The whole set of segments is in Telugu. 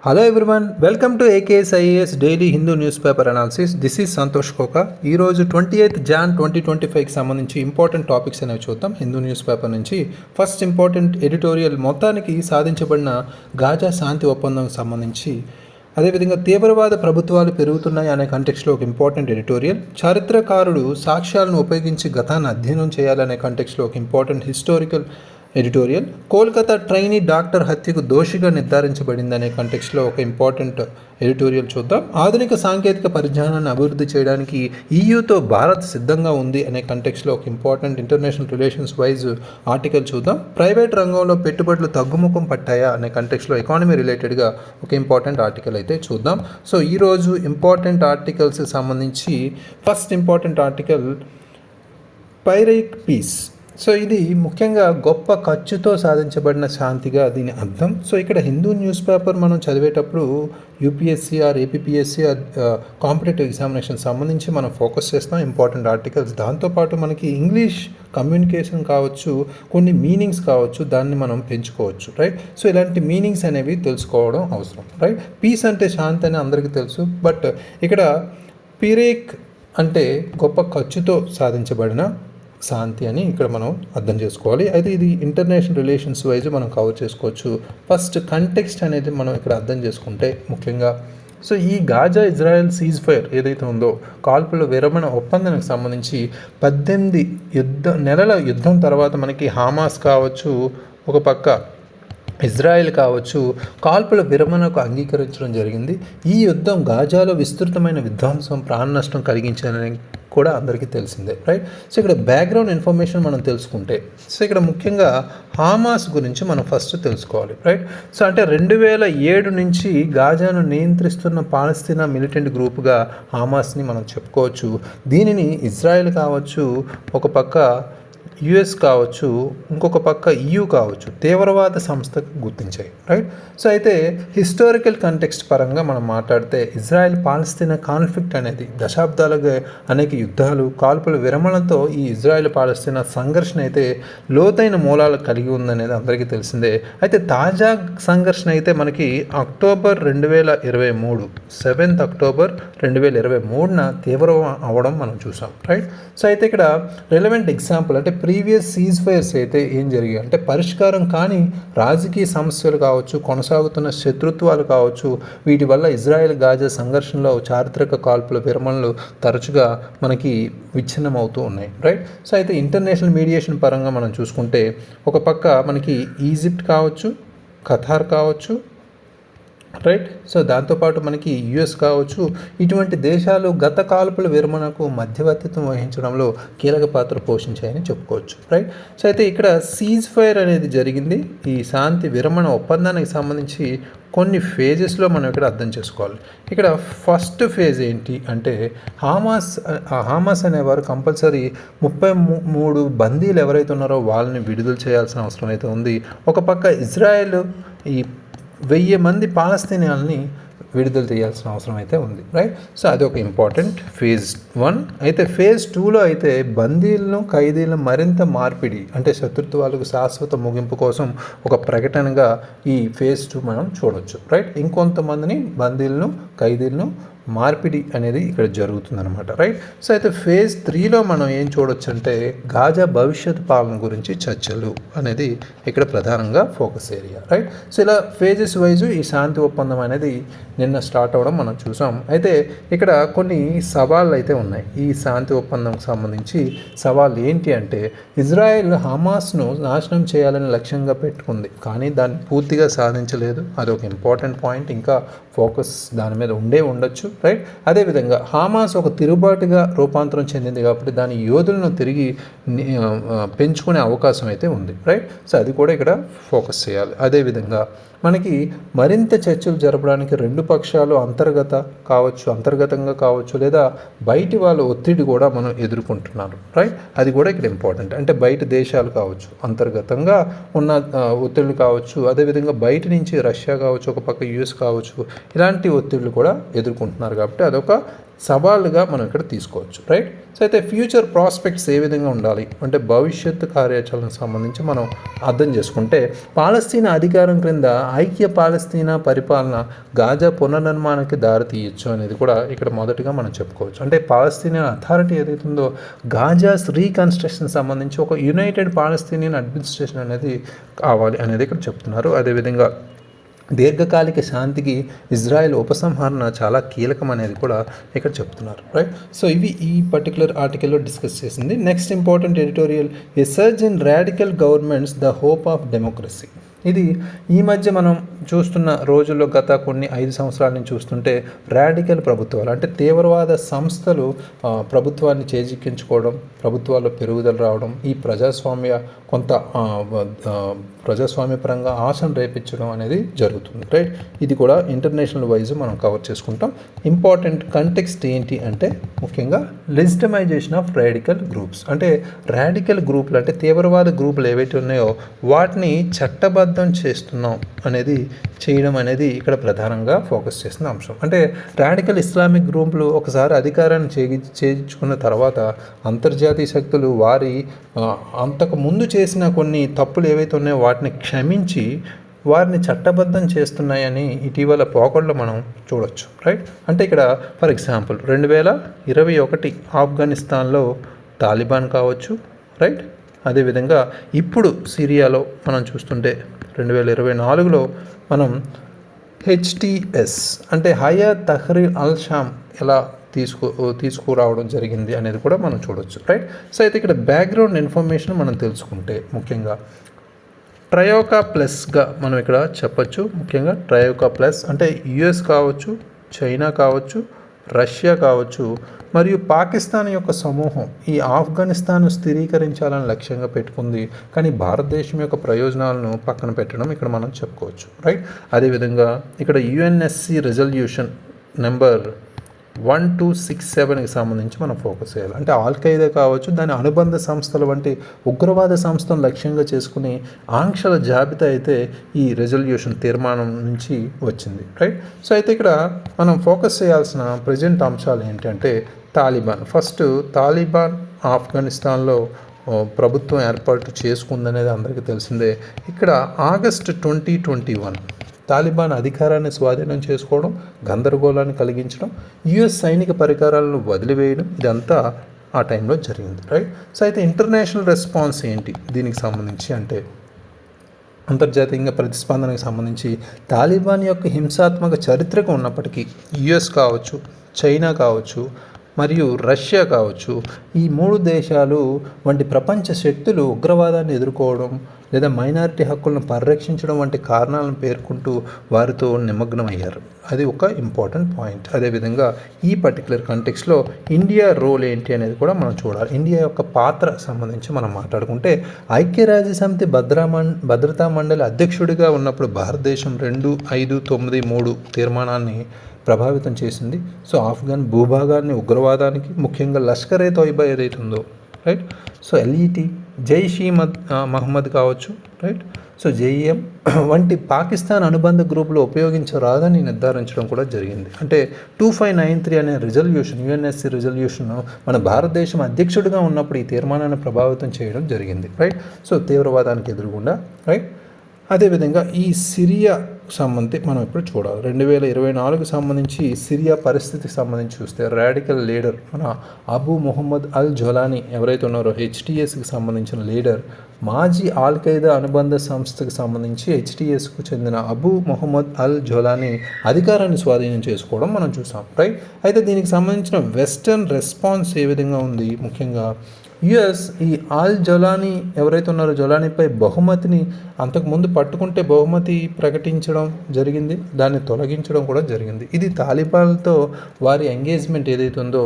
Hello everyone, welcome to AKS IAS daily Hindu news paper analysis. This is Santosh Koka. ఈరోజు 28 జాన్ 2025కి సంబంధించి ఇంపార్టెంట్ టాపిక్స్ అనేవి చూద్దాం హిందూ న్యూస్ పేపర్ నుంచి. ఫస్ట్ ఇంపార్టెంట్ ఎడిటోరియల్ మొత్తానికి సాధించబడిన గాజా శాంతి ఒప్పందం సంబంధించి, అదేవిధంగా తీవ్రవాద ప్రభుత్వాలు పెరుగుతున్నాయి అనే కంటెక్స్లో ఒక ఇంపార్టెంట్ ఎడిటోరియల్, చారిత్రకారుడు సాక్ష్యాలను ఉపయోగించి గతాన్ని అధ్యయనం చేయాలనే కంటెక్స్లో ఒక important historical editorial, Kolkata trainee doctor హత్యకు దోషిగా నిర్ధారించబడిందనే కంటెక్స్లో ఒక ఇంపార్టెంట్ ఎడిటోరియల్ చూద్దాం. ఆధునిక సాంకేతిక పరిజ్ఞానాన్ని అభివృద్ధి చేయడానికి ఈయూతో భారత్ సిద్ధంగా ఉంది అనే కంటెక్స్లో ఒక important international relations wise article చూద్దాం. ప్రైవేట్ రంగంలో పెట్టుబడులు తగ్గుముఖం పట్టాయా అనే కంటెక్స్లో ఎకానమీ రిలేటెడ్గా ఒక ఇంపార్టెంట్ ఆర్టికల్ అయితే చూద్దాం. సో ఈరోజు ఇంపార్టెంట్ ఆర్టికల్స్ సంబంధించి ఫస్ట్ ఇంపార్టెంట్ ఆర్టికల్ పైరైక్ పీస్. సో ఇది ముఖ్యంగా గొప్ప ఖర్చుతో సాధించబడిన శాంతిగా దీని అర్థం. సో ఇక్కడ హిందూ న్యూస్ పేపర్ మనం చదివేటప్పుడు UPSC or APPSC or competitive examination సంబంధించి మనం ఫోకస్ చేస్తాం ఇంపార్టెంట్ ఆర్టికల్స్. దాంతోపాటు మనకి ఇంగ్లీష్ కమ్యూనికేషన్ కావచ్చు, కొన్ని మీనింగ్స్ కావచ్చు, దాన్ని మనం పెంచుకోవచ్చు, రైట్. సో ఇలాంటి మీనింగ్స్ అనేవి తెలుసుకోవడం అవసరం, రైట్. పీస్ అంటే శాంతి అని అందరికీ తెలుసు, బట్ ఇక్కడ పిరేక్ అంటే గొప్ప ఖర్చుతో సాధించబడిన శాంతి అని ఇక్కడ మనం అర్థం చేసుకోవాలి. అయితే ఇది ఇంటర్నేషనల్ రిలేషన్స్ వైజ్ మనం కవర్ చేసుకోవచ్చు. ఫస్ట్ కంటెక్స్ట్ అనేది మనం ఇక్కడ అర్థం చేసుకుంటే ముఖ్యంగా, సో ఈ గాజా ఇజ్రాయెల్ సీజ్ ఫైర్ ఏదైతే ఉందో, కాల్పుల విరమణ ఒప్పందానికి సంబంధించి 18 నెలల యుద్ధం తర్వాత మనకి హమాస్ కావచ్చు, ఒక పక్క ఇజ్రాయెల్ కావచ్చు, కాల్పుల విరమణకు అంగీకరించడం జరిగింది. ఈ యుద్ధం గాజాలో విస్తృతమైన విధ్వంసం, ప్రాణ నష్టం కలిగించాలని కూడా అందరికీ తెలిసిందే, రైట్. సో ఇక్కడ బ్యాక్గ్రౌండ్ ఇన్ఫర్మేషన్ మనం తెలుసుకుంటే, సో ఇక్కడ ముఖ్యంగా హమాస్ గురించి మనం ఫస్ట్ తెలుసుకోవాలి, రైట్. సో అంటే 2007 నుంచి గాజాను నియంత్రిస్తున్న పాలస్తీనా మిలిటెంట్ గ్రూప్గా హమాస్ని మనం చెప్పుకోవచ్చు. దీనిని ఇజ్రాయెల్ కావచ్చు, ఒక పక్క యుఎస్ కావచ్చు, ఇంకొక పక్క EU కావచ్చు, తీవ్రవాద సంస్థకు గుర్తించాయి, రైట్. సో అయితే హిస్టారికల్ కంటెక్స్ట్ పరంగా మనం మాట్లాడితే, ఇజ్రాయెల్ పాలస్తీనా కాన్ఫ్లిక్ట్ అనేది దశాబ్దాలుగా అనేక యుద్ధాలు, కాల్పుల విరమణతో ఈ ఇజ్రాయెల్ పాలస్తీనా సంఘర్షణ అయితే లోతైన మూలాలు కలిగి ఉందనేది అందరికీ తెలిసిందే. అయితే తాజా సంఘర్షణ అయితే మనకి అక్టోబర్ 2023 7th అక్టోబర్ 2023న తీవ్రం అవ్వడం మనం చూసాం, రైట్. సో అయితే ఇక్కడ రెలవెంట్ ఎగ్జాంపుల్ అంటే ప్రీవియస్ సీజ్ ఫైర్స్ అయితే ఏం జరిగాయి అంటే, పరిష్కారం కానీ రాజకీయ సమస్యలు కావచ్చు, కొనసాగుతున్న శత్రుత్వాలు కావచ్చు, వీటి వల్ల ఇజ్రాయెల్ గాజా సంఘర్షణలో చారిత్రక కాల్పుల విరమణలు తరచుగా మనకి విచ్ఛిన్నమవుతూ ఉన్నాయి, రైట్. సో అయితే ఇంటర్నేషనల్ మీడియేషన్ పరంగా మనం చూసుకుంటే, ఒక పక్క మనకి ఈజిప్ట్ కావచ్చు, ఖతార్ కావచ్చు, రైట్. సో దాంతోపాటు మనకి యుఎస్ కావచ్చు, ఇటువంటి దేశాలు గత కాల్పుల విరమణకు మధ్యవర్తిత్వం వహించడంలో కీలక పాత్ర పోషించాయని చెప్పుకోవచ్చు, రైట్. సో అయితే ఇక్కడ సీజ్ ఫైర్ అనేది జరిగింది. ఈ శాంతి విరమణ ఒప్పందానికి సంబంధించి కొన్ని ఫేజెస్లో మనం ఇక్కడ అర్థం చేసుకోవాలి. ఇక్కడ ఫస్ట్ ఫేజ్ ఏంటి అంటే, హమాస్ అనేవారు కంపల్సరీ 33 బందీలు ఎవరైతే ఉన్నారో వాళ్ళని విడుదల చేయాల్సిన అవసరం అయితే ఉంది. ఒక పక్క ఇజ్రాయెల్ ఈ 1000 మంది పాలస్తీనియన్లని విడుదల చేయాల్సిన అవసరం అయితే ఉంది, రైట్. సో అది ఒక ఇంపార్టెంట్ ఫేజ్ 1. అయితే ఫేజ్ 2లో అయితే బందీలను, ఖైదీలను మరింత మార్పిడి అంటే శత్రుత్వాలకు శాశ్వత ముగింపు కోసం ఒక ప్రకటనగా ఈ ఫేజ్ 2 మనం చూడవచ్చు, రైట్. ఇంకొంతమందిని బందీలను, ఖైదీలను మార్పిడి అనేది ఇక్కడ జరుగుతుందన్నమాట, రైట్. సో అయితే ఫేజ్ 3లో మనం ఏం చూడొచ్చు అంటే, గాజా భవిష్యత్ పాలన గురించి చర్చలు అనేది ఇక్కడ ప్రధానంగా ఫోకస్ ఏరియా, రైట్. సో ఇలా ఫేజెస్ వైజు ఈ శాంతి ఒప్పందం అనేది నిన్న స్టార్ట్ అవ్వడం మనం చూసాం. అయితే ఇక్కడ కొన్ని సవాళ్ళు అయితే ఉన్నాయి ఈ శాంతి ఒప్పందంకి సంబంధించి. సవాళ్ళు ఏంటి అంటే, ఇజ్రాయెల్ హమాస్ను నాశనం చేయాలని లక్ష్యంగా పెట్టుకుంది, కానీ దాన్ని పూర్తిగా సాధించలేదు. అదొక ఇంపార్టెంట్ పాయింట్. ఇంకా ఫోకస్ దాని మీద ఉండొచ్చు, రైట్. అదేవిధంగా హమాస్ ఒక తిరుగుబాటుగా రూపాంతరం చెందింది కాబట్టి దాని యోధులను తిరిగి పెంచుకునే అవకాశం అయితే ఉంది, రైట్. సో అది కూడా ఇక్కడ ఫోకస్ చేయాలి. అదేవిధంగా మనకి మరింత చర్చలు జరపడానికి రెండు పక్షాలు అంతర్గతంగా కావచ్చు, లేదా బయటి వాళ్ళ ఒత్తిడి కూడా మనం ఎదుర్కొంటున్నారు, రైట్. అది కూడా ఇక్కడ ఇంపార్టెంట్. అంటే బయట దేశాలు కావచ్చు, అంతర్గతంగా ఉన్న ఒత్తిళ్ళు కావచ్చు, అదేవిధంగా బయట నుంచి రష్యా కావచ్చు, ఒక పక్క యుఎస్ కావచ్చు, ఇలాంటి ఒత్తిళ్ళు కూడా ఎదుర్కొంటున్నారు చేస్తున్నారు కాబట్టి అదొక సవాలుగా మనం ఇక్కడ తీసుకోవచ్చు, రైట్. సో అయితే ఫ్యూచర్ ప్రాస్పెక్ట్స్ ఏ విధంగా ఉండాలి అంటే భవిష్యత్తు కార్యాచరణకు సంబంధించి మనం అర్థం చేసుకుంటే పాలస్తీనా అధికారం క్రింద ఐక్య పాలస్తీనా పరిపాలన గాజా పునర్నిర్మాణానికి దారి తీయచ్చు అనేది కూడా ఇక్కడ మొదటిగా మనం చెప్పుకోవచ్చు. అంటే పాలస్తీనియన్ అథారిటీ ఏదైతే ఉందో గాజాస్ రీకన్స్ట్రక్షన్ సంబంధించి ఒక యునైటెడ్ పాలస్తీనియన్ అడ్మినిస్ట్రేషన్ అనేది కావాలి అనేది ఇక్కడ చెప్తున్నారు. అదేవిధంగా దీర్ఘకాలిక శాంతికి ఇజ్రాయెల్ ఉపసంహరణ చాలా కీలకం అనేది కూడా ఇక్కడ చెప్తున్నారు, రైట్. సో ఇవి ఈ పర్టికులర్ ఆర్టికల్లో డిస్కస్ చేసింది. Next important editorial, a surge in radical governments the hope of democracy. ఇది ఈ మధ్య మనం చూస్తున్న రోజుల్లో గత కొన్ని 5 సంవత్సరాల నుంచి చూస్తుంటే రాడికల్ ప్రభుత్వాలు అంటే తీవ్రవాద సంస్థలు ప్రభుత్వాన్ని చేజిక్కించుకోవడం, ప్రభుత్వాల్లో పెరుగుదల రావడం, ఈ కొంత ప్రజాస్వామ్యపరంగా ఆశను రేపించడం అనేది జరుగుతుంది, రైట్. ఇది కూడా ఇంటర్నేషనల్ వైజ్ మనం కవర్ చేసుకుంటాం. ఇంపార్టెంట్ కంటెక్స్ట్ ఏంటి అంటే ముఖ్యంగా లెజిటిమైజేషన్ ఆఫ్ రాడికల్ గ్రూప్స్. అంటే రాడికల్ గ్రూపులు అంటే తీవ్రవాద గ్రూపులు ఏవైతే ఉన్నాయో వాటిని చట్టబద్ధం చేస్తున్నాం చేయడం అనేది ఇక్కడ ప్రధానంగా ఫోకస్ చేసిన అంశం. అంటే రాడికల్ ఇస్లామిక్ గ్రూపులు ఒకసారి అధికారాన్ని చేయించుకున్న తర్వాత అంతర్జాతీయ శక్తులు వారి అంతకు ముందు చేసిన కొన్ని తప్పులు ఏవైతే ఉన్నాయో వాటిని క్షమించి వారిని చట్టబద్ధం చేస్తున్నాయని ఇటీవల పోకడలో మనం చూడొచ్చు, రైట్. అంటే ఇక్కడ ఫర్ ఎగ్జాంపుల్ 2021 ఆఫ్ఘనిస్తాన్లో తాలిబాన్ కావచ్చు, రైట్. అదేవిధంగా ఇప్పుడు సిరియాలో మనం చూస్తుంటే 2024లో మనం హెచ్టిఎస్ అంటే హయా తహ్రీర్ అల్ షామ్ ఎలా తీసుకురావడం జరిగింది అనేది కూడా మనం చూడవచ్చు, రైట్. సో అయితే ఇక్కడ బ్యాక్గ్రౌండ్ ఇన్ఫర్మేషన్ మనం తెలుసుకుంటే ముఖ్యంగా ట్రయోకా ప్లస్గా మనం ఇక్కడ చెప్పచ్చు. ముఖ్యంగా ట్రయోకా ప్లస్ అంటే యుఎస్ కావచ్చు, చైనా కావచ్చు, రష్యా కావచ్చు మరియు పాకిస్తాన్ యొక్క సమూహం ఈ ఆఫ్ఘనిస్తాన్ స్థిరీకరించాలని లక్ష్యంగా పెట్టుకుంది. కానీ భారతదేశం యొక్క ప్రయోజనాలను పక్కన పెట్టడం ఇక్కడ మనం చెప్పుకోవచ్చు, రైట్. అదేవిధంగా ఇక్కడ యుఎన్ఎస్సి రెజల్యూషన్ నెంబర్ 1267కి సంబంధించి మనం ఫోకస్ చేయాలి. అంటే ఆల్-ఖైదా కావచ్చు, దాని అనుబంధ సంస్థల వంటి ఉగ్రవాద సంస్థను లక్ష్యంగా చేసుకుని ఆంక్షల జాబితా అయితే ఈ రెజల్యూషన్ తీర్మానం నుంచి వచ్చింది, రైట్. సో అయితే ఇక్కడ మనం ఫోకస్ చేయాల్సిన ప్రజెంట్ అంశాలు ఏంటంటే తాలిబాన్. ఫస్ట్ తాలిబాన్ ఆఫ్ఘనిస్తాన్లో ప్రభుత్వం ఏర్పాటు చేసుకుందనేది అందరికీ తెలిసిందే. ఇక్కడ ఆగస్టు 2021 తాలిబాన్ అధికారాన్ని స్వాధీనం చేసుకోవడం, గందరగోళాన్ని కలిగించడం, యుఎస్ సైనిక పరికరాలను వదిలివేయడం ఇదంతా ఆ టైంలో జరిగింది, రైట్. సో అయితే ఇంటర్నేషనల్ రెస్పాన్స్ ఏంటి దీనికి సంబంధించి అంటే అంతర్జాతీయంగా ప్రతిస్పందనకు సంబంధించి తాలిబాన్ యొక్క హింసాత్మక చరిత్రకు ఉన్నప్పటికీ యుఎస్ కావచ్చు, చైనా కావచ్చు మరియు రష్యా కావచ్చు ఈ 3 దేశాలు వంటి ప్రపంచ శక్తులు ఉగ్రవాదాన్ని ఎదుర్కోవడం లేదా మైనారిటీ హక్కులను పరిరక్షించడం వంటి కారణాలను పేర్కొంటూ వారితో నిమగ్నమయ్యారు. అది ఒక ఇంపార్టెంట్ పాయింట్. అదేవిధంగా ఈ పర్టికులర్ కంటెక్స్లో ఇండియా రోల్ ఏంటి అనేది కూడా మనం చూడాలి. ఇండియా యొక్క పాత్ర సంబంధించి మనం మాట్లాడుకుంటే ఐక్యరాజ్యసమితి భద్రతా మండలి అధ్యక్షుడిగా ఉన్నప్పుడు భారతదేశం 2593 తీర్మానాన్ని ప్రభావితం చేసింది. సో ఆఫ్ఘన్ భూభాగాన్ని ఉగ్రవాదానికి ముఖ్యంగా లష్కరే తోయిబా ఏదైతే ఉందో, రైట్. సో ఎల్ఈటి, జైష్ ఈ మహమ్మద్ కావచ్చు, రైట్. సో జేఈఎం వంటి పాకిస్తాన్ అనుబంధ గ్రూపులు ఉపయోగించరాదని నిర్ధారించడం కూడా జరిగింది. అంటే 2593 అనే రిజల్యూషన్, యుఎన్ఎస్సి రిజల్యూషన్ మన భారతదేశం అధ్యక్షుడిగా ఉన్నప్పుడు ఈ తీర్మానాన్ని ప్రభావితం చేయడం జరిగింది, రైట్. సో తీవ్రవాదానికి ఎదురుగుండా, రైట్. అదేవిధంగా ఈ సిరియా సంబంధించి మనం ఇప్పుడు చూడాలి. 2024 సంబంధించి సిరియా పరిస్థితికి సంబంధించి చూస్తే రాడికల్ లీడర్ మన అబూ మొహమ్మద్ అల్ జొలానీ ఎవరైతే ఉన్నారో హెచ్టిఎస్కి సంబంధించిన లీడర్, మాజీ ఆల్-ఖైదా అనుబంధ సంస్థకు సంబంధించి హెచ్టిఎస్కు చెందిన అబూ మొహమ్మద్ అల్ జొలానీ అధికారాన్ని స్వాధీనం చేసుకోవడం మనం చూసాం, రైట్. అయితే దీనికి సంబంధించిన వెస్టర్న్ రెస్పాన్స్ ఏ విధంగా ఉంది, ముఖ్యంగా యుఎస్ ఈ ఆల్ జొలానీ ఎవరైతే ఉన్నారో జొలానీపై బహుమతిని అంతకుముందు పట్టుకుంటే బహుమతి ప్రకటించడం జరిగింది, దాన్ని తొలగించడం కూడా జరిగింది. ఇది తాలిబాన్తో వారి ఎంగేజ్మెంట్ ఏదైతే ఉందో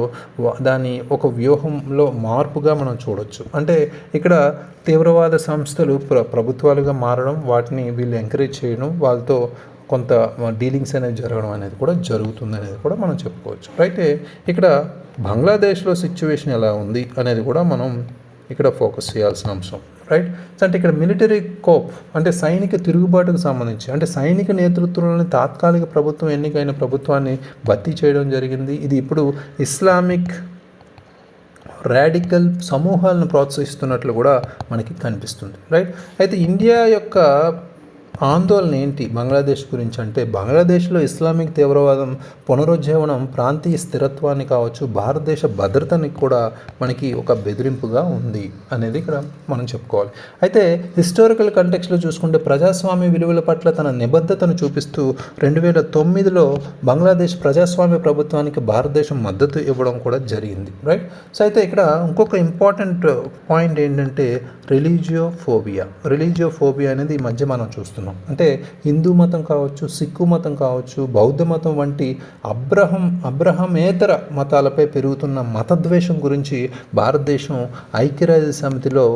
దాని ఒక వ్యూహంలో మార్పుగా మనం చూడొచ్చు. అంటే ఇక్కడ తీవ్రవాద సంస్థలు ప్రభుత్వాలుగా మారడం, వాటిని వీళ్ళు ఎంకరేజ్ చేయడం, వాళ్ళతో కొంత డీలింగ్స్ అనేవి జరగడం అనేది కూడా జరుగుతుంది అనేది కూడా మనం చెప్పుకోవచ్చు. అయితే ఇక్కడ బంగ్లాదేశ్లో సిచ్యువేషన్ ఎలా ఉంది అనేది కూడా మనం ఇక్కడ ఫోకస్ చేయాల్సిన అంశం, రైట్. సో అంటే ఇక్కడ మిలిటరీ కోప్ అంటే సైనిక తిరుగుబాటుకు సంబంధించి అంటే సైనిక నేతృత్వంలోని తాత్కాలిక ప్రభుత్వం ఎన్నికైన ప్రభుత్వాన్ని భర్తీ చేయడం జరిగింది. ఇది ఇప్పుడు ఇస్లామిక్ రాడికల్ సమూహాలను ప్రోత్సహిస్తున్నట్లు కూడా మనకి కనిపిస్తుంది, రైట్. అయితే ఇండియా యొక్క ఆందోళన ఏంటి బంగ్లాదేశ్ గురించి అంటే బంగ్లాదేశ్లో ఇస్లామిక్ తీవ్రవాదం పునరుజ్జీవనం ప్రాంతీయ స్థిరత్వాన్ని కావచ్చు, భారతదేశ భద్రతని కూడా మనకి ఒక బెదిరింపుగా ఉంది అనేది ఇక్కడ మనం చెప్పుకోవాలి. అయితే హిస్టారికల్ కంటెక్స్లో చూసుకుంటే ప్రజాస్వామ్య విలువల పట్ల తన నిబద్ధతను చూపిస్తూ 2009లో బంగ్లాదేశ్ ప్రజాస్వామ్య ప్రభుత్వానికి భారతదేశం మద్దతు ఇవ్వడం కూడా జరిగింది, రైట్. సో అయితే ఇక్కడ ఇంకొక ఇంపార్టెంట్ పాయింట్ ఏంటంటే రిలీజియోఫోబియా అనేది ఈ మధ్య మనం చూస్తున్నాం. అంటే హిందూ మతం కావచ్చు, సిక్కు మతం కావచ్చు, బౌద్ధ మతం వంటి అబ్రహమేతర మతాలపై పెరుగుతున్న మతద్వేషం గురించి భారతదేశం ఐక్యరాజ్య సమితిలో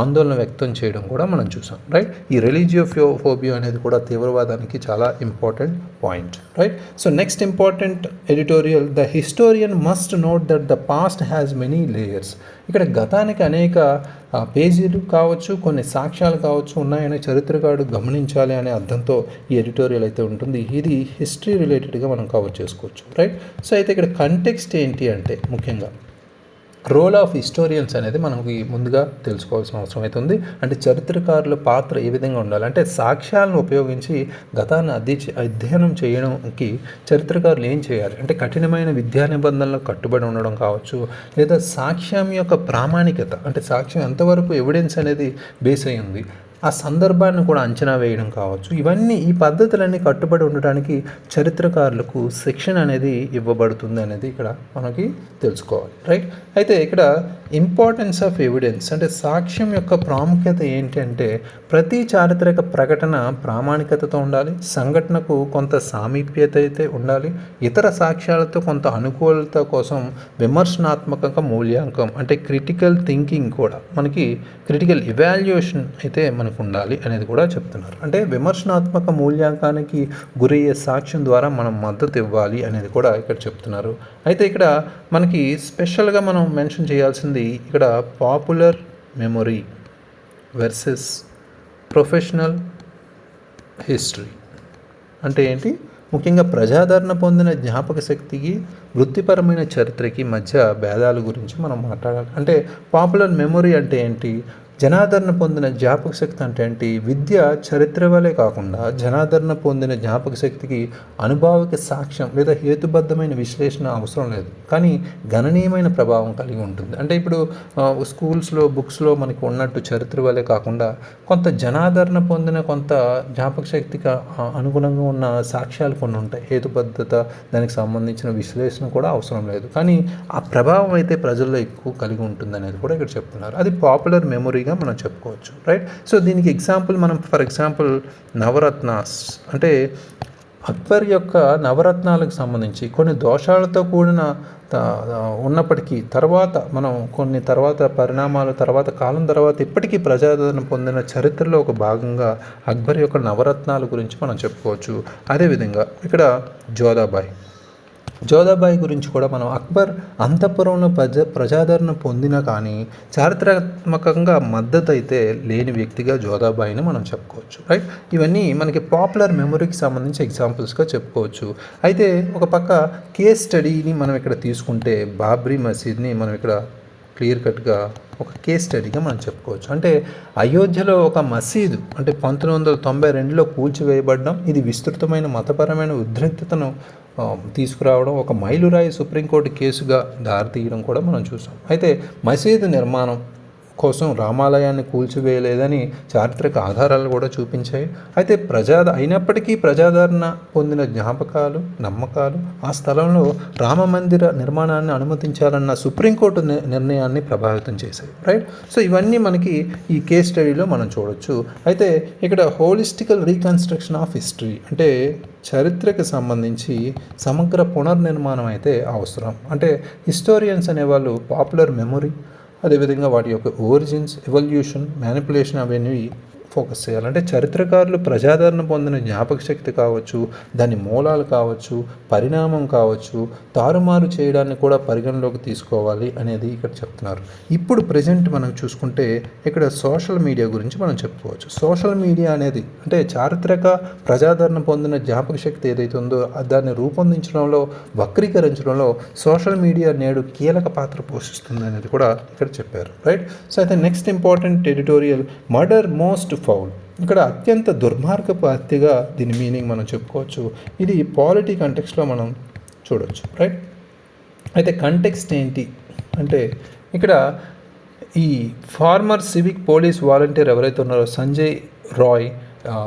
ఆందోళన వ్యక్తం చేయడం కూడా మనం చూసాం, రైట్. ఈ రిలీజియోఫోబియా అనేది కూడా తీవ్రవాదానికి చాలా important point, right. So next important editorial, the historian must note that the past has many layers. ఇక్కడ గతానికి అనేక పేజీలు కావచ్చు, కొన్ని సాక్ష్యాలు కావచ్చు ఉన్నాయని చరిత్రకారుడు గమనించాలి అనే అర్థంతో ఈ ఎడిటోరియల్ అయితే ఉంటుంది. ఇది హిస్టరీ రిలేటెడ్గా మనం కవర్ చేసుకోవచ్చు, రైట్. సో అయితే ఇక్కడ కంటెక్స్ట్ ఏంటి అంటే ముఖ్యంగా రోల్ ఆఫ్ హిస్టోరియన్స్ అనేది మనకి ముందుగా తెలుసుకోవాల్సిన అవసరం అయితే ఉంది. అంటే చరిత్రకారుల పాత్ర ఏ విధంగా ఉండాలి అంటే సాక్ష్యాలను ఉపయోగించి గతాన్ని అధ్యయనం చేయడానికి చరిత్రకారులు ఏం చేయాలి అంటే కఠినమైన విద్యా నిబంధనలకు కట్టుబడి ఉండడం కావచ్చు, లేదా సాక్ష్యం యొక్క ప్రామాణికత అంటే సాక్ష్యం ఎంతవరకు ఎవిడెన్స్ అనేది బేస్ అయి ఉంది, ఆ సందర్భాన్ని కూడా అంచనా వేయడం కావచ్చు. ఇవన్నీ ఈ పద్ధతులన్నీ కట్టుబడి ఉండడానికి చరిత్రకారులకు శిక్షణ అనేది ఇవ్వబడుతుంది అనేది ఇక్కడ మనకి తెలుసుకోవాలి, రైట్. అయితే ఇక్కడ ఇంపార్టెన్స్ ఆఫ్ ఎవిడెన్స్ అంటే సాక్ష్యం యొక్క ప్రాముఖ్యత ఏంటి అంటే ప్రతి చారిత్రక ప్రకటన ప్రామాణికతతో ఉండాలి, సంఘటనకు కొంత సామీప్యత అయితే ఉండాలి, ఇతర సాక్ష్యాలతో కొంత అనుకూలత కోసం విమర్శనాత్మక మూల్యాంకం అంటే క్రిటికల్ థింకింగ్ కూడా మనకి క్రిటికల్ ఇవాల్యుయేషన్ అయితే మనకు ఉండాలి అనేది కూడా చెప్తున్నారు. అంటే విమర్శనాత్మక మూల్యాంకానికి గురయ్యే సాక్ష్యం ద్వారా మనం మద్దతు ఇవ్వాలి అనేది కూడా ఇక్కడ చెప్తున్నారు. అయితే ఇక్కడ మనకి స్పెషల్గా మనం మెన్షన్ చేయాల్సింది ఇక్కడ popular memory versus professional history అంటే ఏంటి, ముఖ్యంగా ప్రజాదరణ పొందిన జ్ఞాపక శక్తికి వృత్తిపరమైన చరిత్రకి మధ్య భేదాల గురించి మనం మాట్లాడాలి. అంటే పాపులర్ మెమొరీ అంటే ఏంటి, జనాదరణ పొందిన జ్ఞాపక శక్తి అంటే ఏంటి, విద్య చరిత్ర వలె కాకుండా జనాదరణ పొందిన జ్ఞాపక శక్తికి అనుభావిక సాక్ష్యం లేదా హేతుబద్ధమైన విశ్లేషణ అవసరం లేదు, కానీ గణనీయమైన ప్రభావం కలిగి ఉంటుంది. అంటే ఇప్పుడు స్కూల్స్లో బుక్స్లో మనకి ఉన్నట్టు చరిత్ర వలె కాకుండా కొంత జనాదరణ పొందిన కొంత జ్ఞాపక శక్తికి అనుగుణంగా ఉన్న సాక్ష్యాలు కొన్ని ఉంటాయి, హేతుబద్ధత దానికి సంబంధించిన విశ్లేషణ కూడా అవసరం లేదు, కానీ ఆ ప్రభావం అయితే ప్రజల్లో ఎక్కువ కలిగి ఉంటుంది అనేది కూడా ఇక్కడ చెప్తున్నారు. అది పాపులర్ మెమొరీగా మనం చెప్పుకోవచ్చు, రైట్. సో దీనికి ఎగ్జాంపుల్ మనం ఫర్ ఎగ్జాంపుల్ నవరత్నాస్ అంటే అక్బర్ యొక్క నవరత్నాలకు సంబంధించి కొన్ని దోషాలతో కూడిన ఉన్నప్పటికీ తర్వాత మనం కొన్ని పరిణామాల కాలం తర్వాత ఇప్పటికీ ప్రజాదరణ పొందిన చరిత్రలో ఒక భాగంగా అక్బర్ యొక్క నవరత్నాల గురించి మనం చెప్పుకోవచ్చు. అదేవిధంగా ఇక్కడ జోధాబాయి గురించి కూడా మనం అక్బర్ అంతఃపురంలో ప్రజాదరణ పొందిన కానీ చారిత్రాత్మకంగా మద్దతు అయితే లేని వ్యక్తిగా జోధాబాయిని మనం చెప్పుకోవచ్చు, రైట్. ఇవన్నీ మనకి పాపులర్ మెమొరీకి సంబంధించి ఎగ్జాంపుల్స్గా చెప్పుకోవచ్చు. అయితే ఒక పక్క కేస్ స్టడీని మనం ఇక్కడ తీసుకుంటే బాబ్రీ మసీద్ని మనం ఇక్కడ క్లియర్ కట్గా ఒక కేస్ స్టడీగా మనం చెప్పుకోవచ్చు. అంటే అయోధ్యలో ఒక మసీదు అంటే 1992లో కూల్చివేయబడడం, ఇది విస్తృతమైన మతపరమైన ఉద్రిక్తతను తీసుకురావడం, ఒక మైలురాయి సుప్రీంకోర్టు కేసుగా దారితీయడం కూడా మనం చూసాం. అయితే మసీదు నిర్మాణం కోసం రామాలయాన్ని కూల్చివేయలేదని చారిత్రక ఆధారాలు కూడా చూపించాయి. అయితే అయినప్పటికీ ప్రజాదరణ పొందిన జ్ఞాపకాలు, నమ్మకాలు ఆ స్థలంలో రామ మందిర నిర్మాణాన్ని అనుమతించాలన్న సుప్రీంకోర్టు నిర్ణయాన్ని ప్రభావితం చేశాయి, రైట్. సో ఇవన్నీ మనకి ఈ కేస్ స్టడీలో మనం చూడొచ్చు. అయితే ఇక్కడ హోలిస్టికల్ రీకన్స్ట్రక్షన్ ఆఫ్ హిస్టరీ అంటే చరిత్రకు సంబంధించి సమగ్ర పునర్నిర్మాణం అయితే అవసరం. అంటే హిస్టోరియన్స్ అనేవాళ్ళు పాపులర్ మెమొరీ అదేవిధంగా వాటి యొక్క ఒరిజిన్స్, ఎవల్యూషన్, మ్యానిపులేషన్ అవన్నీ ఫోకస్ చేయాలి. అంటే చరిత్రకారులు ప్రజాదరణ పొందిన జ్ఞాపక శక్తి కావచ్చు, దాని మూలాలు కావచ్చు, పరిణామం కావచ్చు, తారుమారు చేయడాన్ని కూడా పరిగణలోకి తీసుకోవాలి అనేది ఇక్కడ చెప్తున్నారు. ఇప్పుడు ప్రజెంట్ మనం చూసుకుంటే ఇక్కడ సోషల్ మీడియా గురించి మనం చెప్పుకోవచ్చు. సోషల్ మీడియా అనేది అంటే చారిత్రక ప్రజాదరణ పొందిన జ్ఞాపక శక్తి ఏదైతే ఉందో దాన్ని రూపొందించడంలో, వక్రీకరించడంలో సోషల్ మీడియా నేడు కీలక పాత్ర పోషిస్తుంది అనేది కూడా ఇక్కడ చెప్పారు. రైట్. సో అయితే next important editorial, murder most foul. ఇక్కడ అత్యంత దుర్మార్గపు హత్యగా దీని మీనింగ్ మనం చెప్పుకోవచ్చు. ఇది పాలిటీ కంటెక్స్ట్లో మనం చూడవచ్చు. రైట్. అయితే కంటెక్స్ట్ ఏంటి అంటే ఇక్కడ ఈ ఫార్మర్ సివిక్ పోలీస్ వాలంటీర్ ఎవరైతే ఉన్నారో సంజయ్ రాయ్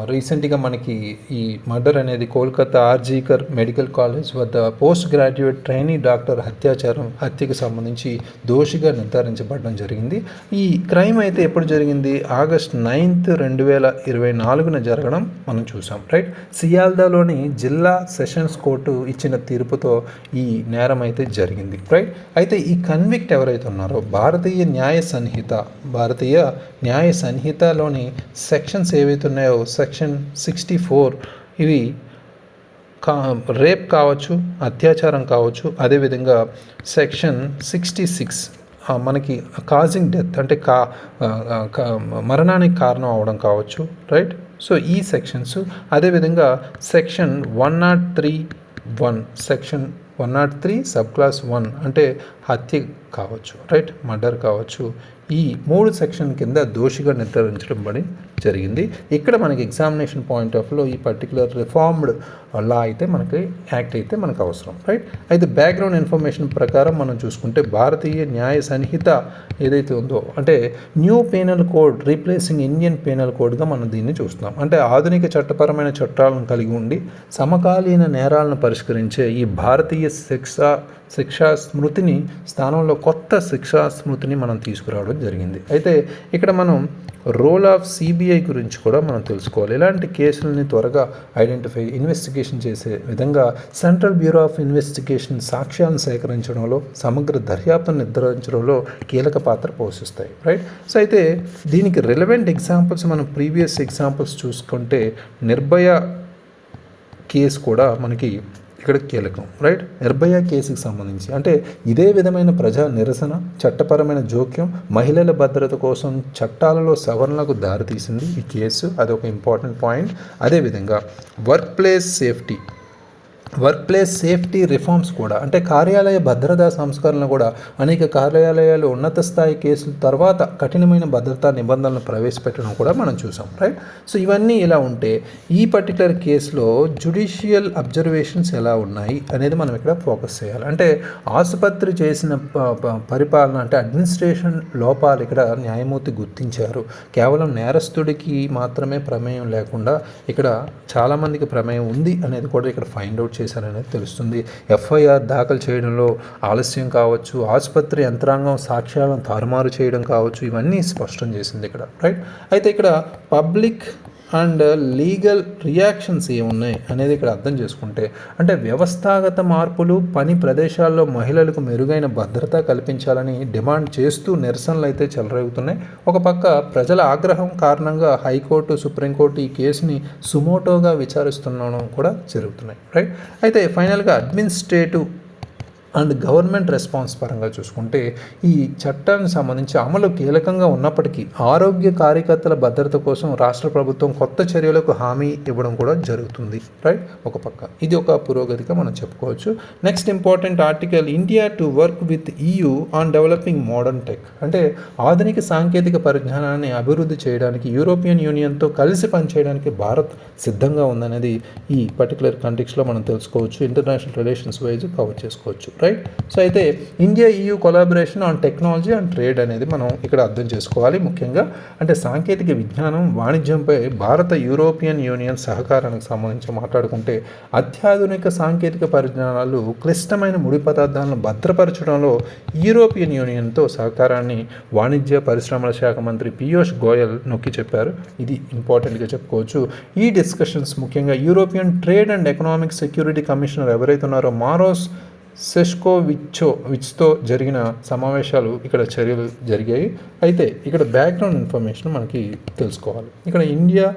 రీసెంట్గా మనకి ఈ మర్డర్ అనేది కోల్కతా ఆర్జీకర్ మెడికల్ కాలేజ్ వద్ద పోస్ట్ గ్రాడ్యుయేట్ ట్రైనీ డాక్టర్ హత్యకు సంబంధించి దోషిగా నిర్ధారించబడడం జరిగింది. ఈ క్రైమ్ అయితే ఎప్పుడు జరిగింది? ఆగస్ట్ 9, 2024 జరగడం మనం చూసాం. రైట్. సియాల్దాలోని జిల్లా సెషన్స్ కోర్టు ఇచ్చిన తీర్పుతో ఈ నేరం అయితే జరిగింది. రైట్. అయితే ఈ కన్విక్ట్ ఎవరైతే ఉన్నారో భారతీయ న్యాయ సంహితలోని సెక్షన్స్ ఏవైతే ఉన్నాయో సెక్షన్ 64 ఇవి రేప్ కావచ్చు, అత్యాచారం కావచ్చు, అదేవిధంగా సెక్షన్ 66 మనకి కాజింగ్ డెత్ అంటే మరణానికి కారణం అవడం కావచ్చు. రైట్. సో ఈ సెక్షన్స్, అదేవిధంగా సెక్షన్ 103 సబ్ క్లాస్ 1 అంటే హత్య కావచ్చు. రైట్. మర్డర్ కావచ్చు. ఈ 3 సెక్షన్ కింద దోషిగా నిర్ధారించడం జరిగింది. ఇక్కడ మనకి ఎగ్జామినేషన్ పాయింట్ ఆఫ్ వ్యూలో ఈ పర్టికులర్ రిఫార్మ్డ్ లా అయితే మనకి యాక్ట్ అయితే మనకు అవసరం. రైట్. అయితే బ్యాక్గ్రౌండ్ ఇన్ఫర్మేషన్ ప్రకారం మనం చూసుకుంటే భారతీయ న్యాయ సంహిత ఏదైతే ఉందో అంటే new penal code replacing Indian penal కోడ్గా మనం దీన్ని చూస్తున్నాం. అంటే ఆధునిక చట్టపరమైన చట్టాలను కలిగి ఉండి సమకాలీన నేరాలను పరిష్కరించే ఈ భారతీయ శిక్షా స్మృతిని స్థానంలో కొత్త శిక్షా స్మృతిని మనం తీసుకురావడం జరిగింది. అయితే ఇక్కడ మనం రోల్ ఆఫ్ సిబిఐ గురించి కూడా మనం తెలుసుకోవాలి. ఇలాంటి కేసులని త్వరగా ఇన్వెస్టిగేషన్ చేసే విధంగా సెంట్రల్ బ్యూరో ఆఫ్ ఇన్వెస్టిగేషన్ సాక్ష్యాలను సేకరించడంలో, సమగ్ర దర్యాప్తును నిర్ధారించడంలో కీలక పాత్ర పోషిస్తాయి. రైట్. సో అయితే దీనికి రిలవెంట్ ఎగ్జాంపుల్స్ మనం ప్రీవియస్ ఎగ్జాంపుల్స్ చూసుకుంటే నిర్భయ కేసు కూడా మనకి ఇక్కడ కీలకం. రైట్. నిర్భయ కేసుకి సంబంధించి అంటే ఇదే విధమైన ప్రజా నిరసన, చట్టపరమైన జోక్యం, మహిళల భద్రత కోసం చట్టాలలో సవరణలకు దారితీసింది ఈ కేసు. అదొక ఇంపార్టెంట్ పాయింట్. అదేవిధంగా వర్క్ ప్లేస్ సేఫ్టీ రిఫార్మ్స్ కూడా అంటే కార్యాలయ భద్రతా సంస్కరణలు కూడా అనేక కార్యాలయాలు ఉన్నత స్థాయి కేసుల తర్వాత కఠినమైన భద్రతా నిబంధనలను ప్రవేశపెట్టడం కూడా మనం చూసాం. రైట్. సో ఇవన్నీ ఇలా ఉంటే ఈ పర్టికులర్ కేసులో జ్యుడిషియల్ అబ్జర్వేషన్స్ ఎలా ఉన్నాయి అనేది మనం ఇక్కడ ఫోకస్ చేయాలి. అంటే ఆసుపత్రి చేసిన పరిపాలన అంటే అడ్మినిస్ట్రేషన్ లోపాలు ఇక్కడ న్యాయమూర్తి గుర్తించారు. కేవలం నేరస్తుడికి మాత్రమే ప్రమేయం లేకుండా ఇక్కడ చాలామందికి ప్రమేయం ఉంది అనేది కూడా ఇక్కడ ఫైండ్ అవుట్ చేశారనేది తెలుస్తుంది. ఎఫ్ఐఆర్ దాఖలు చేయడంలో ఆలస్యం కావచ్చు, ఆసుపత్రి యంత్రాంగం సాక్ష్యాలను తారుమారు చేయడం కావచ్చు, ఇవన్నీ స్పష్టం చేసింది ఇక్కడ. రైట్. అయితే ఇక్కడ పబ్లిక్ అండ్ లీగల్ రియాక్షన్స్ ఏమున్నాయి అనేది ఇక్కడ అర్థం చేసుకుంటే అంటే వ్యవస్థాగత మార్పులు, పని ప్రదేశాల్లో మహిళలకు మెరుగైన భద్రత కల్పించాలని డిమాండ్ చేస్తూ నిరసనలు అయితే చెలరేగుతున్నాయి. ఒక పక్క ప్రజల ఆగ్రహం కారణంగా హైకోర్టు, సుప్రీంకోర్టు ఈ కేసుని సుమోటోగా విచారిస్తుండడం కూడా జరుగుతున్నాయి. రైట్. అయితే ఫైనల్గా అడ్మినిస్ట్రేటివ్ అండ్ గవర్నమెంట్ రెస్పాన్స్ పరంగా చూసుకుంటే ఈ చట్టానికి సంబంధించి అమలు కీలకంగా ఉన్నప్పటికీ ఆరోగ్య కార్యకర్తల భద్రత కోసం రాష్ట్ర ప్రభుత్వం కొత్త చర్యలకు హామీ ఇవ్వడం కూడా జరుగుతుంది. రైట్. ఒక పక్క ఇది ఒక పురోగతిగా మనం చెప్పుకోవచ్చు. Next important article, India to work with EU on developing modern tech. అంటే ఆధునిక సాంకేతిక పరిజ్ఞానాన్ని అభివృద్ధి చేయడానికి యూరోపియన్ యూనియన్తో కలిసి పనిచేయడానికి భారత్ సిద్ధంగా ఉందనేది ఈ పర్టికులర్ కంటెక్స్లో మనం తెలుసుకోవచ్చు. ఇంటర్నేషనల్ రిలేషన్స్ వైజ్ కవర్ చేసుకోవచ్చు. రైట్. సో అయితే India EU collaboration on technology and trade అనేది మనం ఇక్కడ అర్థం చేసుకోవాలి. ముఖ్యంగా అంటే సాంకేతిక విజ్ఞానం, వాణిజ్యంపై భారత యూరోపియన్ యూనియన్ సహకారానికి సంబంధించి మాట్లాడుకుంటే అత్యాధునిక సాంకేతిక పరిజ్ఞానాలు, క్లిష్టమైన ముడి పదార్థాలను భద్రపరచడంలో యూరోపియన్ యూనియన్తో సహకారాన్ని వాణిజ్య పరిశ్రమల శాఖ మంత్రి పీయూష్ గోయల్ నొక్కి చెప్పారు. ఇది ఇంపార్టెంట్గా చెప్పుకోవచ్చు. ఈ డిస్కషన్స్ ముఖ్యంగా European trade and economic security commissioner ఎవరైతే ఉన్నారో మారోస్ సెష్కోవిచ్తో జరిగిన సమావేశాలు ఇక్కడ చర్యలు జరిగాయి. అయితే ఇక్కడ బ్యాక్గ్రౌండ్ ఇన్ఫర్మేషన్ మనకి తెలుసుకోవాలి. ఇక్కడ ఇండియా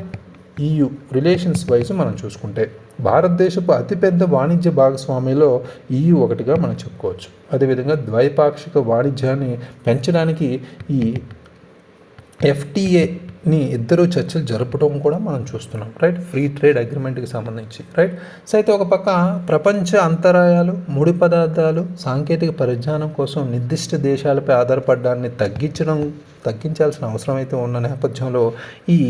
EU రిలేషన్స్ వైజ్ మనం చూసుకుంటే భారతదేశపు అతిపెద్ద వాణిజ్య భాగస్వామిలో EU ఒకటిగా మనం చెప్పుకోవచ్చు. అదేవిధంగా ద్వైపాక్షిక వాణిజ్యాన్ని పెంచడానికి ఈ FTAని ఇద్దరు చర్చలు జరపడం కూడా మనం చూస్తున్నాం, రైట్? ఫ్రీ ట్రేడ్ అగ్రిమెంట్కి సంబంధించి, రైట్? సో అయితే ఒక పక్క ప్రపంచ అంతరాయాలు, ముడి పదార్థాలు, సాంకేతిక పరిజ్ఞానం కోసం నిర్దిష్ట దేశాలపై ఆధారపడడాన్ని తగ్గించాల్సిన అవసరం అయితే ఉన్న నేపథ్యంలో ఈ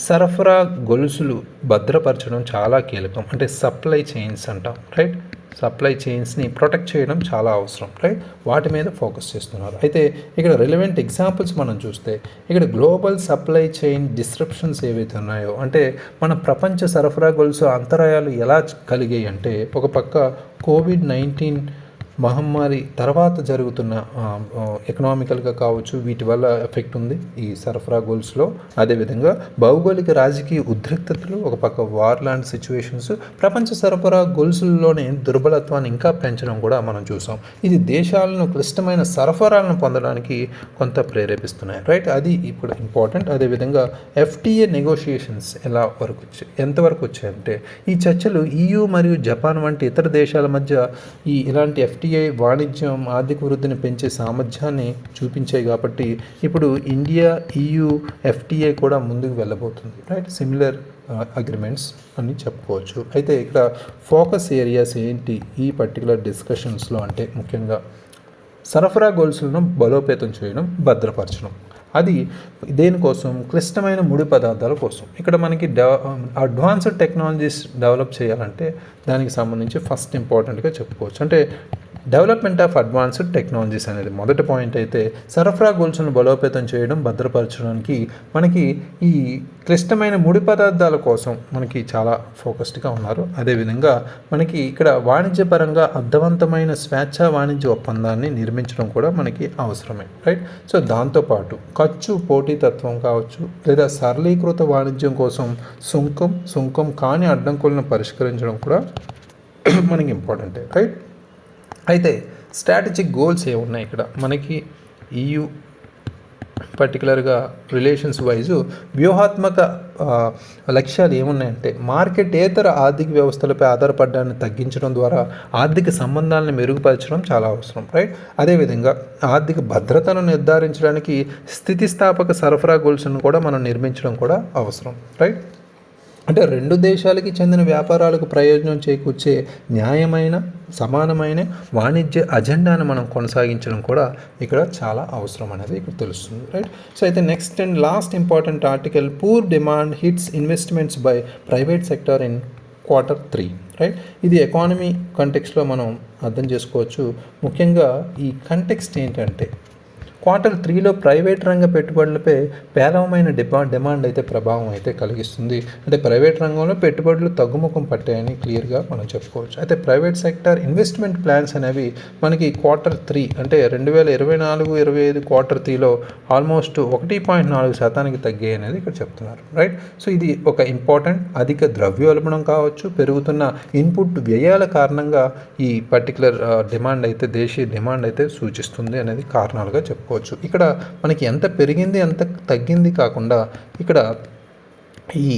సరఫరా గొలుసులు భద్రపరచడం చాలా కీలకం. అంటే సప్లై చైన్స్ అంటాం, రైట్? సప్లై చైన్స్ని ప్రొటెక్ట్ చేయడం చాలా అవసరం, రైట్? వాటి మీద ఫోకస్ చేస్తున్నారు. అయితే ఇక్కడ రిలవెంట్ ఎగ్జాంపుల్స్ మనం చూస్తే ఇక్కడ గ్లోబల్ సప్లై చైన్ డిస్రప్షన్స్ ఏవైతే ఉన్నాయో, అంటే మన ప్రపంచ సరఫరా గొలుసు అంతరాయాలు ఎలా కలిగాయి అంటే ఒక పక్క COVID-19 మహమ్మారి తర్వాత జరుగుతున్న ఎకనామికల్గా కావచ్చు, వీటి వల్ల ఎఫెక్ట్ ఉంది ఈ సరఫరా గోల్స్లో. అదేవిధంగా భౌగోళిక రాజకీయ ఉద్రిక్తతలు, ఒక పక్క వార్ లాంటి సిచ్యువేషన్స్ ప్రపంచ సరఫరా గొలుసుల్లోని దుర్బలత్వాన్ని ఇంకా పెంచడం కూడా మనం చూసాం. ఇది దేశాలను క్లిష్టమైన సరఫరాలను పొందడానికి కొంత ప్రేరేపిస్తున్నాయి, రైట్? అది ఇప్పుడు ఇంపార్టెంట్. అదేవిధంగా FTA నెగోషియేషన్స్ ఎంతవరకు వచ్చాయంటే ఈ చర్చలు EU మరియు జపాన్ వంటి ఇతర దేశాల మధ్య ఇలాంటి FTA వాణిజ్యం, ఆర్థిక వృద్ధిని పెంచే సామర్థ్యాన్ని చూపించాయి. కాబట్టి ఇప్పుడు ఇండియా EU FTA కూడా ముందుకు వెళ్ళబోతుంది, రైట్? సిమిలర్ అగ్రిమెంట్స్ అని చెప్పుకోవచ్చు. అయితే ఇక్కడ ఫోకస్ ఏరియాస్ ఏంటి ఈ పర్టికులర్ డిస్కషన్స్లో అంటే ముఖ్యంగా సరఫరా గొలుసులను బలోపేతం చేయడం, భద్రపరచడం. అది దేనికోసం? క్లిష్టమైన ముడి పదార్థాల కోసం. ఇక్కడ మనకి అడ్వాన్స్డ్ టెక్నాలజీస్ డెవలప్ చేయాలంటే దానికి సంబంధించి ఫస్ట్ ఇంపార్టెంట్గా చెప్పుకోవచ్చు. అంటే డెవలప్మెంట్ ఆఫ్ అడ్వాన్స్డ్ టెక్నాలజీస్ అనేది మొదటి పాయింట్. అయితే సరఫరా గొలుసులను బలోపేతం చేయడం, భద్రపరచడానికి మనకి ఈ క్లిష్టమైన ముడి పదార్థాల కోసం మనకి చాలా ఫోకస్డ్గా ఉన్నారు. అదేవిధంగా మనకి ఇక్కడ వాణిజ్యపరంగా అర్థవంతమైన స్వేచ్ఛా వాణిజ్య ఒప్పందాన్ని నిర్మించడం కూడా మనకి అవసరమే, రైట్? సో దాంతోపాటు ఖర్చు పోటీతత్వం కావచ్చు, లేదా సరళీకృత వాణిజ్యం కోసం సుంకం కాని అడ్డంకులను పరిష్కరించడం కూడా మనకి ఇంపార్టెంటే, రైట్? అయితే స్ట్రాటజిక్ గోల్స్ ఏమున్నాయి ఇక్కడ మనకి EU పర్టికులర్గా రిలేషన్స్ వైజు వ్యూహాత్మక లక్ష్యాలు ఏమున్నాయంటే మార్కెటేతర ఆర్థిక వ్యవస్థలపై ఆధారపడడాన్ని తగ్గించడం ద్వారా ఆర్థిక సంబంధాలను మెరుగుపరచడం చాలా అవసరం, రైట్? అదేవిధంగా ఆర్థిక భద్రతను నిర్ధారించడానికి స్థితిస్థాపక సరఫరా గొలుసును కూడా మనం నిర్మించడం కూడా అవసరం, రైట్? అంటే రెండు దేశాలకి చెందిన వ్యాపారాలకు ప్రయోజనం చేకూర్చే న్యాయమైన, సమానమైన వాణిజ్య అజెండాను మనం కొనసాగించడం కూడా ఇక్కడ చాలా అవసరం అనేది ఇక్కడ తెలుస్తుంది, రైట్? సో అయితే next and last important article, poor demand hits investments by private sector in Q3, right? ఇది ఎకానమీ కంటెక్స్ట్లో మనం అర్థం చేసుకోవచ్చు. ముఖ్యంగా ఈ కంటెక్స్ట్ ఏంటంటే Q3లో ప్రైవేట్ రంగ పెట్టుబడులపై పేలవమైన డిమాండ్ అయితే ప్రభావం అయితే కలిగిస్తుంది. అంటే ప్రైవేట్ రంగంలో పెట్టుబడులు తగ్గుముఖం పట్టాయని క్లియర్గా మనం చెప్పుకోవచ్చు. అయితే ప్రైవేట్ సెక్టర్ ఇన్వెస్ట్మెంట్ ప్లాన్స్ అనేవి మనకి Q3 అంటే 2024-25 Q3లో ఆల్మోస్ట్ 1.4% తగ్గాయి అనేది ఇక్కడ చెప్తున్నారు, రైట్? సో ఇది ఒక ఇంపార్టెంట్. అధిక ద్రవ్యోల్బణం కావచ్చు, పెరుగుతున్న ఇన్పుట్ వ్యయాల కారణంగా ఈ పర్టికులర్ డిమాండ్ అయితే, దేశీయ డిమాండ్ అయితే సూచిస్తుంది అనేది కారణాలుగా చెప్పుకోవచ్చు. ఇక్కడ మనకి ఎంత పెరిగింది, ఎంత తగ్గింది కాకుండా ఇక్కడ ఈ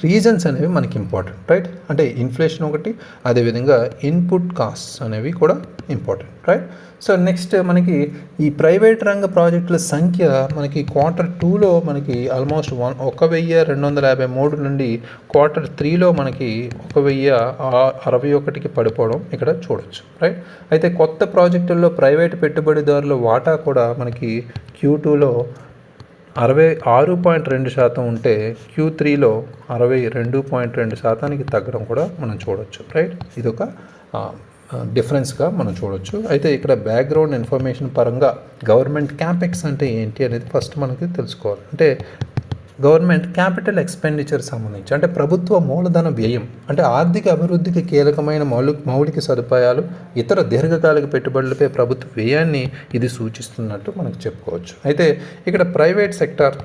రీజన్స్ అనేవి మనకి ఇంపార్టెంట్, రైట్? అంటే ఇన్ఫ్లేషన్ ఒకటి, అదేవిధంగా ఇన్పుట్ కాస్ట్ అనేవి కూడా ఇంపార్టెంట్, రైట్? సో నెక్స్ట్ మనకి ఈ ప్రైవేట్ రంగ ప్రాజెక్టుల సంఖ్య మనకి Q2లో మనకి ఆల్మోస్ట్ 1253 నుండి Q3లో మనకి 1061కి పడిపోవడం ఇక్కడ చూడొచ్చు, రైట్? అయితే కొత్త ప్రాజెక్టుల్లో ప్రైవేట్ పెట్టుబడిదారుల వాటా కూడా మనకి Q2లో 66.2% ఉంటే Q3లో 62.2%కి తగ్గడం కూడా మనం చూడొచ్చు, రైట్? ఇదొక డిఫరెన్స్గా మనం చూడొచ్చు. అయితే ఇక్కడ బ్యాక్గ్రౌండ్ ఇన్ఫర్మేషన్ పరంగా గవర్నమెంట్ క్యాపెక్స్ అంటే ఏంటి అనేది ఫస్ట్ మనకి తెలుసుకోవాలి. అంటే గవర్నమెంట్ క్యాపిటల్ ఎక్స్పెండిచర్ సంబంధించి అంటే ప్రభుత్వ మూలధన వ్యయం, అంటే ఆర్థిక అభివృద్ధికి కీలకమైన మౌలిక సదుపాయాలు, ఇతర దీర్ఘకాలిక పెట్టుబడులపై ప్రభుత్వ వ్యయాన్ని ఇది సూచిస్తున్నట్టు మనకు చెప్పుకోవచ్చు. అయితే ఇక్కడ ప్రైవేట్ సెక్టార్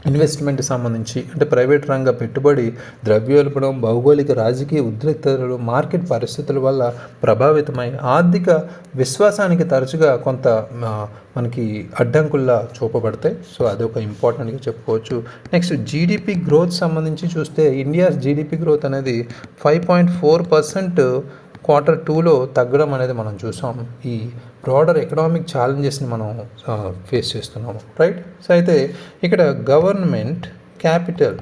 ఇన్వెస్ట్మెంట్ సంబంధించి అంటే ప్రైవేట్ రంగ పెట్టుబడి, ద్రవ్యోల్బణం, భౌగోళిక రాజకీయ ఉద్రిక్తతలు, మార్కెట్ పరిస్థితుల వల్ల ప్రభావితమై ఆర్థిక విశ్వాసానికి తరచుగా కొంత మనకి అడ్డంకుల్లా చూపబడతాయి. సో అదొక ఇంపార్టెంట్గా చెప్పుకోవచ్చు. నెక్స్ట్ జీడిపి గ్రోత్ సంబంధించి చూస్తే ఇండియా జీడిపి గ్రోత్ అనేది 5.4% Q2లో తగ్గడం అనేది మనం చూసాం. ఈ బ్రాడర్ ఎకనామిక్ ఛాలెంజెస్ని మనం ఫేస్ చేస్తున్నాము, రైట్. సో అయితే ఇక్కడ గవర్నమెంట్ క్యాపిటల్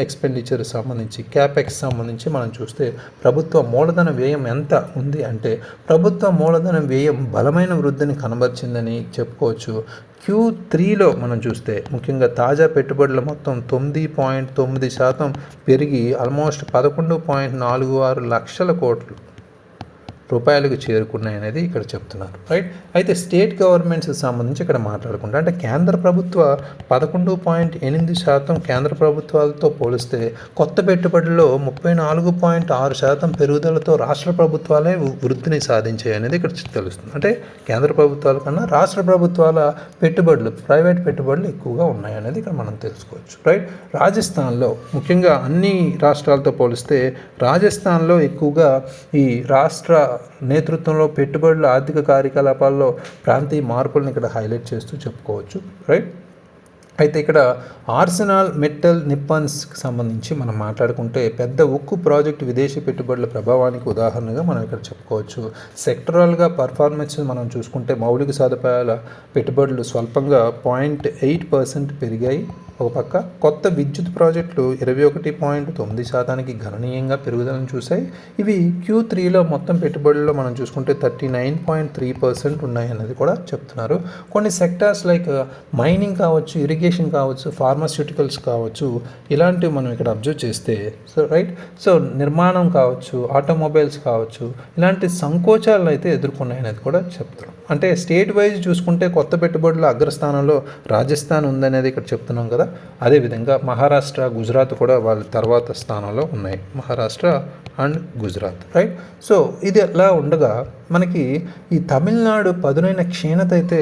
ఎక్స్పెండిచర్ సంబంధించి క్యాపెక్స్ సంబంధించి మనం చూస్తే ప్రభుత్వ మూలధన వ్యయం ఎంత ఉంది అంటే ప్రభుత్వ మూలధన వ్యయం బలమైన వృద్ధిని కనబరిచిందని చెప్పుకోవచ్చు. Q3లో మనం చూస్తే ముఖ్యంగా తాజా పెట్టుబడుల మొత్తం 9.9% పెరిగి ఆల్మోస్ట్ 11.46 లక్షల కోట్లు రూపాయలకు చేరుకున్నాయి అనేది ఇక్కడ చెప్తున్నారు, రైట్. అయితే స్టేట్ గవర్నమెంట్స్కి సంబంధించి ఇక్కడ మాట్లాడుకుంటే అంటే కేంద్ర ప్రభుత్వ 11.8% కేంద్ర ప్రభుత్వాలతో పోలిస్తే కొత్త పెట్టుబడుల్లో 34.6% పెరుగుదలతో రాష్ట్ర ప్రభుత్వాలే వృద్ధిని సాధించాయి అనేది ఇక్కడ తెలుస్తుంది. అంటే కేంద్ర ప్రభుత్వాల కన్నా రాష్ట్ర ప్రభుత్వాల పెట్టుబడులు, ప్రైవేట్ పెట్టుబడులు ఎక్కువగా ఉన్నాయి అనేది ఇక్కడ మనం తెలుసుకోవచ్చు, రైట్. రాజస్థాన్లో ముఖ్యంగా అన్ని రాష్ట్రాలతో పోలిస్తే రాజస్థాన్లో ఎక్కువగా ఈ రాష్ట్ర నేతృత్వంలో పెట్టుబడుల ఆర్థిక కార్యకలాపాల్లో ప్రాంతీయ మార్పులను ఇక్కడ హైలైట్ చేస్తూ చెప్పుకోవచ్చు, రైట్. అయితే ఇక్కడ ఆర్సెనల్ మెటల్ నిప్పన్స్కి సంబంధించి మనం మాట్లాడుకుంటే పెద్ద ఉక్కు ప్రాజెక్టు విదేశీ పెట్టుబడుల ప్రభావానికి ఉదాహరణగా మనం ఇక్కడ చెప్పుకోవచ్చు. సెక్టరల్గా పర్ఫార్మెన్స్ మనం చూసుకుంటే మౌలిక సదుపాయాల పెట్టుబడులు స్వల్పంగా 0.8% పెరిగాయి. ఒక పక్క కొత్త విద్యుత్ ప్రాజెక్టులు 21.9% గణనీయంగా పెరుగుదలను చూశాయి. ఇవి Q3లో మొత్తం పెట్టుబడుల్లో మనం చూసుకుంటే 39.3% ఉన్నాయన్నది కూడా చెప్తున్నారు. కొన్ని సెక్టార్స్ లైక్ మైనింగ్ కావచ్చు, ఇరిగేషన్ కావచ్చు, ఫార్మాస్యూటికల్స్ కావచ్చు, ఇలాంటివి మనం ఇక్కడ అబ్జర్వ్ చేస్తే సో రైట్. సో నిర్మాణం కావచ్చు, ఆటోమొబైల్స్ కావచ్చు, ఇలాంటి సంకోచాలను అయితే ఎదుర్కొన్నాయి అనేది కూడా చెప్తున్నాం. అంటే స్టేట్ వైజ్ చూసుకుంటే కొత్త పెట్టుబడుల అగ్రస్థానంలో రాజస్థాన్ ఉందనేది ఇక్కడ చెప్తున్నాం కదా. అదేవిధంగా మహారాష్ట్ర, గుజరాత్ కూడా వాళ్ళ తర్వాత స్థానంలో ఉన్నాయి, Maharashtra and Gujarat, right. So ఇది అలా ఉండగా మనకి ఈ తమిళనాడు పదునైన క్షీణత అయితే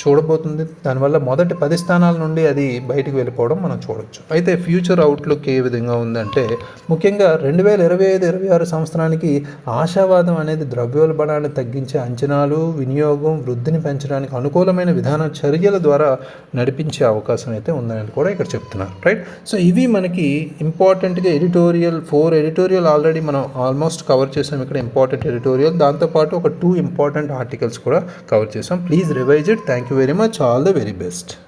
చూడబోతుంది. దానివల్ల మొదటి 10 స్థానాల నుండి అది బయటికి వెళ్ళిపోవడం మనం చూడొచ్చు. అయితే ఫ్యూచర్ అవుట్లుక్ ఏ విధంగా ఉందంటే ముఖ్యంగా 2025-26 సంవత్సరానికి ఆశావాదం అనేది ద్రవ్యోల్బణాన్ని తగ్గించే అంచనాలు, వినియోగం, వృద్ధిని పెంచడానికి అనుకూలమైన విధాన చర్యల ద్వారా నడిపించే అవకాశం అయితే ఉందని కూడా ఇక్కడ చెప్తున్నారు, రైట్. సో ఇవి మనకి ఇంపార్టెంట్గా 4 ఎడిటోరియల్ ఆల్రెడీ మనం ఆల్మోస్ట్ కవర్ చేసాం. ఇక్కడ ఇంపార్టెంట్ ఎడిటోరియల్, దాంతోపాటు ఒక 2 ఇంపార్టెంట్ ఆర్టికల్స్ కూడా కవర్ చేసాం. Please revise it. Thank you very much. All the very best.